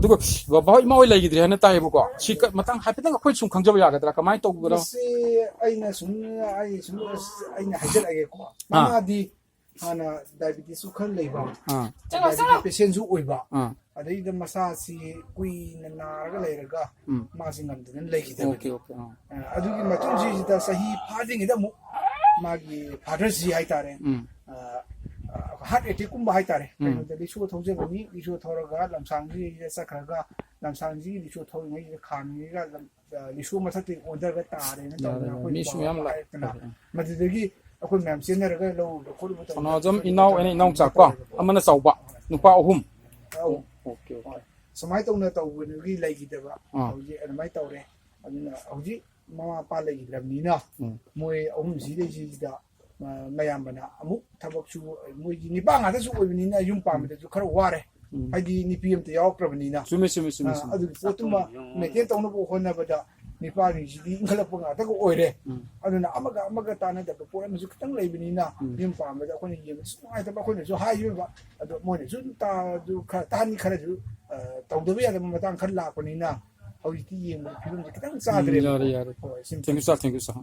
ꯑꯗꯨꯒ ꯕꯕꯥ ꯏꯃꯥ ꯍꯣꯏ ꯂꯩꯈꯤꯗ꯭ꯔꯦ ꯍꯥꯏꯅ ꯇꯥꯏꯌꯦꯕꯀꯣ ꯁꯤ ꯃꯇꯥꯡ ꯍꯥꯏꯐꯦꯠꯇꯪ ꯑꯩꯈꯣꯏ ꯁꯨꯝ ꯈꯪꯖꯕ ꯌꯥꯒꯗ꯭ꯔꯥ ꯀꯃꯥꯏꯅ ꯇꯧꯕꯅꯣ ꯃꯁꯤ ꯑꯩꯅ ꯁꯨꯝ ꯑꯩꯅ ꯍꯥꯏꯖꯔꯛꯑꯒꯦꯀꯣ ꯃꯃꯥꯗꯤ ꯍꯥꯟꯅ ꯗꯥꯏꯕꯦꯇꯤꯁꯁꯨ ꯈꯔ ꯂꯩꯕ ꯗꯥꯏꯕꯦꯇꯤꯁ ꯄꯦꯁꯦꯟꯁꯨ ꯑꯣꯏꯕ ꯑꯗꯩꯗ ꯃꯁꯥꯁꯤ ꯀꯨꯏꯅ ꯅꯥꯔꯒ ꯂꯩꯔꯒ ꯃꯥꯁꯤ ꯉꯝꯗꯅ ꯂꯩꯈꯤꯗꯕꯅꯤ ꯑꯗꯨꯒꯤ ꯃꯇꯨꯡꯁꯤꯗ ꯆꯍꯤ ꯐꯥꯗ꯭ꯔꯤꯉꯩꯗ ꯑꯃꯨꯛ ꯃꯥꯒꯤ ꯐꯥꯗꯔꯁꯤ ꯍꯥꯏꯇꯥꯔꯦ ꯍꯥꯔꯠ ꯑꯦꯇꯦꯛꯀꯨꯝꯕ ꯍꯥꯏꯇꯥꯔꯦ ꯀꯩꯅꯣꯗ ꯔꯤꯛꯁꯣ ꯊꯧꯖꯕꯅꯤ ꯔꯤꯛꯁꯣ ꯊꯧꯔꯒ ꯂꯝꯁꯥꯡꯁꯤꯗ ꯆꯠꯈ꯭ꯔꯒ ꯂꯝꯁꯥꯡꯁꯤꯒꯤ ꯔꯤꯛꯁꯣ ꯊꯧꯔꯤꯉꯩꯁꯤꯗ ꯈꯥꯝꯃꯤꯉꯩꯒ ꯔꯤꯛꯁꯣ ꯃꯊꯛꯇꯒꯤ ꯑꯣꯟꯊꯔꯒ ꯇꯥꯔꯦꯅ ꯇꯧꯗꯅ ꯑꯩꯈꯣꯏ ꯕꯥꯕꯥ ꯍꯥꯏꯔꯛꯇꯅ ꯃꯗꯨꯗꯒꯤ ꯑꯩꯈꯣꯏ ꯃꯌꯥꯝ ꯆꯦꯟꯅꯔꯒ ꯂꯧꯔꯨꯕ ꯈꯣꯠꯂꯨꯕ ꯁꯣꯅꯥꯖꯝ ꯏꯅꯥꯎ ꯑꯩꯅ ꯏꯅꯥꯎ ꯆꯥꯀꯣ ꯑꯃꯅ ꯆꯥꯎꯕ ꯅꯨꯄꯥ ꯑꯍꯨꯝ ꯑꯣꯀꯦ ꯑꯣꯀꯦ ꯁꯨꯃꯥꯏꯅ ꯇꯧꯅ ꯇꯧꯕꯗꯨꯒꯤ ꯂꯩꯈꯤꯗꯕ ꯍꯧꯖꯤꯛ ꯑꯗꯨꯃꯥꯏꯅ ꯇꯧꯔꯦ ꯑꯗꯨꯅ ꯍꯧꯖꯤꯛ ꯃꯃꯥ ꯃꯄꯥ ꯂꯩꯈꯤꯗ꯭ꯔꯕꯅꯤꯅ ꯃꯣꯏ ꯑꯍꯨꯝꯁꯤꯗꯩꯁꯤꯗ ꯃꯌꯥꯝꯕꯅ ꯑꯃꯨꯛ ꯊꯕꯛꯁꯨ ꯃꯣꯏꯒꯤ ꯅꯤꯄꯥ ꯉꯥꯛꯇꯁꯨ ꯑꯣꯏꯕꯅꯤꯅ ꯌꯨꯝ ꯄꯥꯟꯕꯗꯁꯨ ꯈꯔ ꯋꯥꯔꯦ ꯍꯥꯏꯗꯤ ꯅꯨꯄꯤ ꯑꯝꯇ ꯌꯥꯎꯔꯛꯇ꯭ꯔꯕꯅꯤꯅ ꯑꯗꯨꯒꯤ ꯄꯣꯠꯇꯨꯃ ꯃꯦꯟꯇꯦꯟ ꯇꯧꯅꯕ ꯍꯣꯠꯅꯕꯗ ꯅꯤꯄꯥꯁꯤꯡꯁꯤꯗꯤ ꯏꯟꯈꯠꯂꯛꯄ ꯉꯥꯛꯇꯒ ꯑꯣꯏꯔꯦ ꯑꯗꯨꯅ ꯑꯃꯒ ꯇꯥꯟꯅꯗꯕ ꯄꯣꯠ ꯑꯃꯁꯨ ꯈꯤꯇꯪ ꯂꯩꯕꯅꯤꯅ ꯌꯨꯝ ꯄꯥꯟꯕꯗ ꯑꯩꯈꯣꯏꯅ ꯌꯦꯡꯕꯁꯨ ꯅꯨꯡꯉꯥꯏꯇꯕ ꯑꯩꯈꯣꯏꯅꯁꯨ ꯍꯥꯏꯕ ꯑꯗꯣ ꯃꯣꯏꯅꯁꯨ ꯇꯥꯍꯟꯅꯤ ꯈꯔꯁꯨ ꯇꯧꯗꯕ ꯌꯥꯗꯕ ꯃꯇꯥꯡ ꯈꯔ ꯂꯥꯛꯄꯅꯤꯅ ꯍꯧꯖꯤꯛꯇꯤ ꯌꯦꯡꯕꯗ ꯐꯤꯕꯝꯁꯦ ꯈꯤꯇꯪ ꯆꯥꯗ꯭ꯔꯦꯕ ꯌꯥꯔꯦ ꯊꯦꯡꯛ ꯌꯨ ꯁꯥꯔ